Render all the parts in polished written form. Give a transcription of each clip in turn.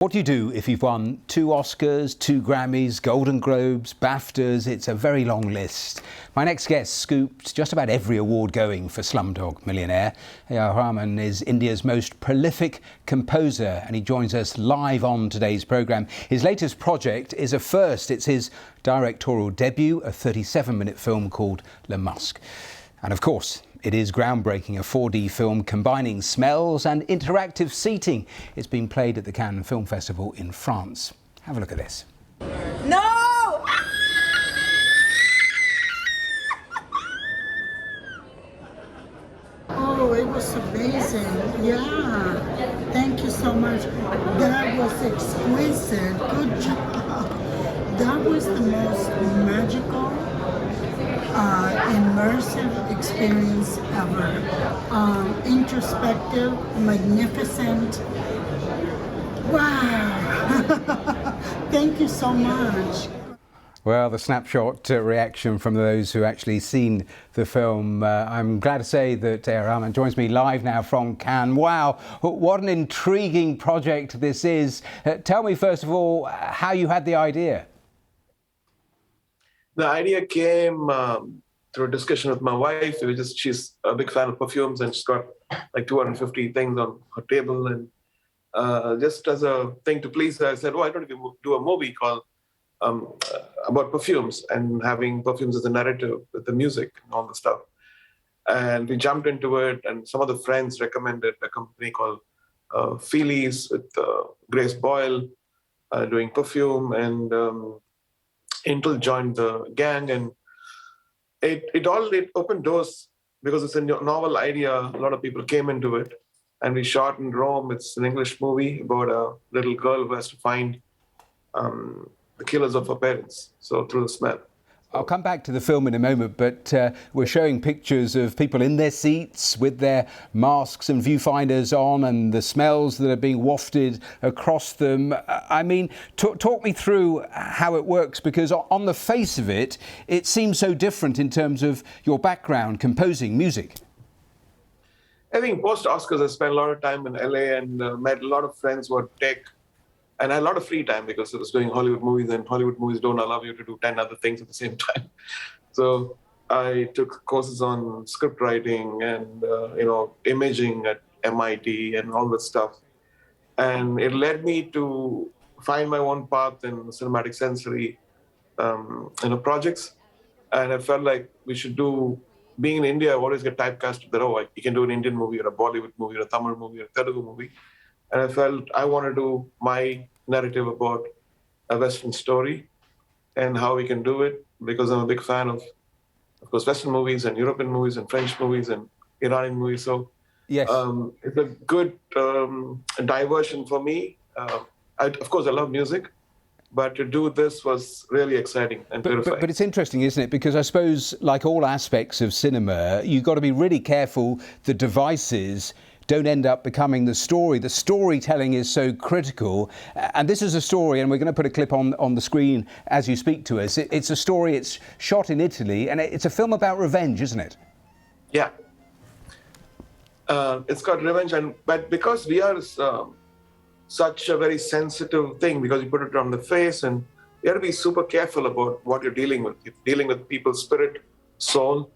What do you do if you've won 2 Oscars, 2 Grammys, Golden Globes, BAFTAs? It's a very long list. My next guest scooped just about every award going for Slumdog Millionaire. A R Rahman is India's most prolific composer and he joins us live on today's programme. His latest project is a first. It's his directorial debut, a 37-minute film called Musk. And of course, it is groundbreaking, a 4D film combining smells and interactive seating. It's been played at the Cannes Film Festival in France. Have a look at this. No! Oh, it was amazing. Yeah. Thank you so much. That was exquisite. Good job. That was the most magical, immersive experience ever. Introspective, magnificent. Wow. Thank you so much. Well, the snapshot reaction from those who actually seen the film. I'm glad to say that A R Rahman joins me live now from Cannes. Wow, what an intriguing project this is. Tell me first of all how you had the idea. The idea came through a discussion with my wife. She's a big fan of perfumes and she's got like 250 things on her table. And just as a thing to please her, I said, why don't you do a movie called about perfumes and having perfumes as a narrative with the music and all the stuff. And we jumped into it, and some of the friends recommended a company called Feelies with Grace Boyle doing perfume, and Intel joined the gang, and it opened doors because it's a novel idea. A lot of people came into it, and we shot in Rome. It's an English movie about a little girl who has to find the killers of her parents, so through the smell. I'll come back to the film in a moment, but we're showing pictures of people in their seats with their masks and viewfinders on and the smells that are being wafted across them. I mean, talk me through how it works, because on the face of it, it seems so different in terms of your background, composing music. I think post-Oscars, I spent a lot of time in LA and met a lot of friends who are tech. And I had a lot of free time because I was doing Hollywood movies, and Hollywood movies don't allow you to do 10 other things at the same time. So I took courses on script writing and, imaging at MIT and all that stuff. And it led me to find my own path in cinematic sensory projects. And I felt like we should do, being in India, I always get typecast that, you can do an Indian movie or a Bollywood movie or a Tamil movie or a Telugu movie. And I felt I want to do my narrative about a Western story and how we can do it, because I'm a big fan of course, Western movies and European movies and French movies and Iranian movies. So yes, it's a good diversion for me. Of course, I love music, but to do this was really exciting and terrifying. But it's interesting, isn't it? Because I suppose, like all aspects of cinema, you've got to be really careful the devices don't end up becoming the story. The storytelling is so critical. And this is a story, and we're going to put a clip on the screen as you speak to us. It's a story, it's shot in Italy, and it's a film about revenge, isn't it? Yeah. It's got revenge, but because we are such a very sensitive thing, because you put it on the face, and you have to be super careful about what you're dealing with. You're dealing with people's spirit, soul,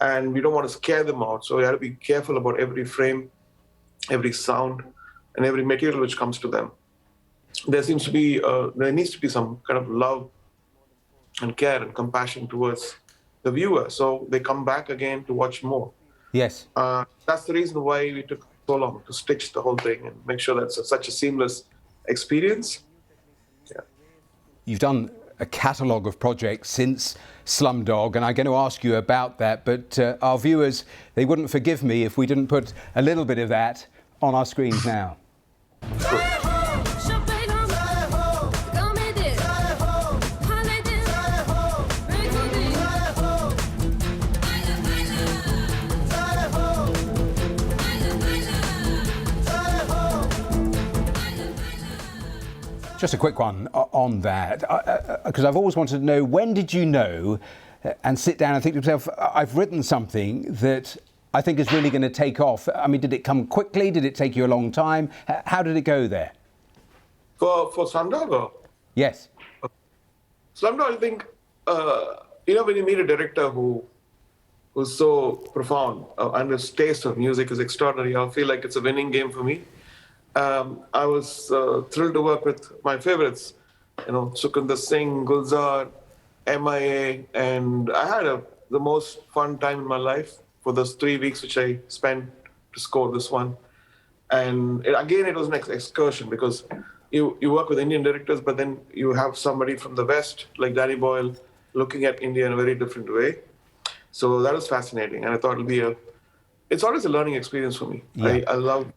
and we don't want to scare them out. So you have to be careful about every frame, every sound, and every material which comes to them. There needs to be some kind of love and care and compassion towards the viewer, so they come back again to watch more. Yes. That's the reason why we took so long to stitch the whole thing and make sure that's such a seamless experience. Yeah. You've done a catalogue of projects since Slumdog, and I'm going to ask you about that, but our viewers, they wouldn't forgive me if we didn't put a little bit of that on our screens now. Just a quick one on that, because I've always wanted to know, when did you know and sit down and think to yourself, I've written something that I think is really going to take off? I mean, did it come quickly? Did it take you a long time? How did it go there? For Slumdog, or Yes. Slumdog, I think when you meet a director who's so profound and his taste of music is extraordinary, I feel like it's a winning game for me. I was thrilled to work with my favorites, Sukhinder Singh, Gulzar, MIA, and I had the most fun time in my life for those 3 weeks which I spent to score this one. And it was an excursion because you work with Indian directors, but then you have somebody from the West, like Danny Boyle, looking at India in a very different way. So that was fascinating, and I thought it's always a learning experience for me. Yeah. I love,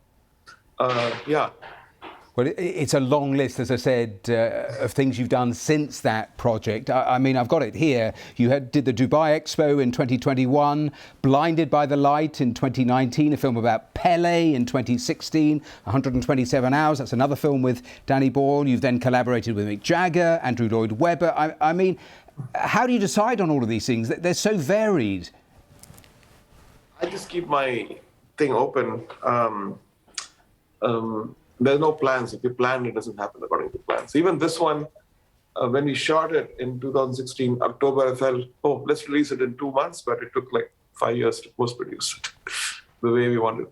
yeah. Well, it's a long list, as I said, of things you've done since that project. I mean, I've got it here. You did the Dubai Expo in 2021, Blinded by the Light in 2019, a film about Pele in 2016, 127 Hours. That's another film with Danny Boyle. You've then collaborated with Mick Jagger, Andrew Lloyd Webber. I mean, how do you decide on all of these things? They're so varied. I just keep my thing open. There's no plans. If you plan, it doesn't happen according to plans. Even this one, when we shot it in 2016, October, I felt, let's release it in 2 months, but it took like 5 years to post-produce it the way we wanted.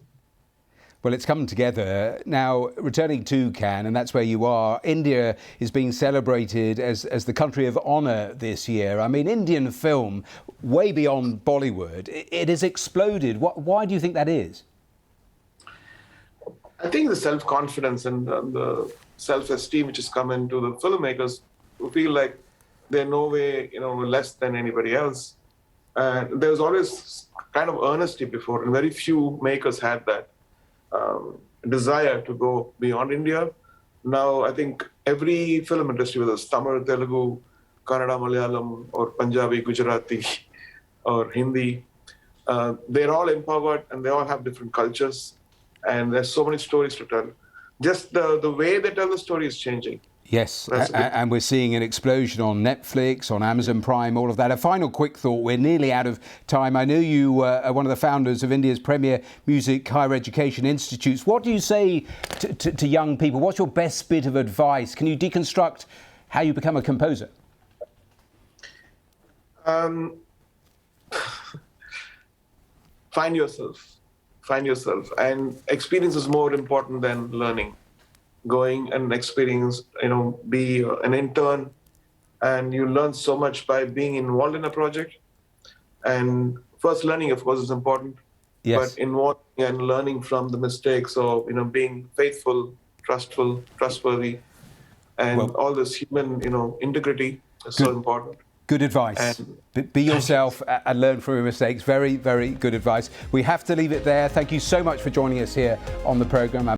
Well, it's come together. Now, returning to Cannes, and that's where you are, India is being celebrated as the country of honour this year. I mean, Indian film, way beyond Bollywood, it has exploded. Why do you think that is? I think the self-confidence and the self-esteem which has come into the filmmakers who feel like they're no way, less than anybody else. And there was always kind of earnesty before, and very few makers had that desire to go beyond India. Now, I think every film industry, whether it's Tamil, Telugu, Kannada, Malayalam, or Punjabi, Gujarati, or Hindi, they're all empowered and they all have different cultures. And there's so many stories to tell. Just the way they tell the story is changing. Yes, and we're seeing an explosion on Netflix, on Amazon Prime, all of that. A final quick thought, we're nearly out of time. I know you are one of the founders of India's premier music higher education institutes. What do you say to young people? What's your best bit of advice? Can you deconstruct how you become a composer? Find yourself. And experience is more important than learning. Going and experience, be an intern, and you learn so much by being involved in a project. And first, learning, of course, is important. Yes. But involving and learning from the mistakes, or being faithful, trustful, trustworthy, and all this human, integrity is so important. Good advice. Be yourself and learn from your mistakes. Very, very good advice. We have to leave it there. Thank you so much for joining us here on the programme.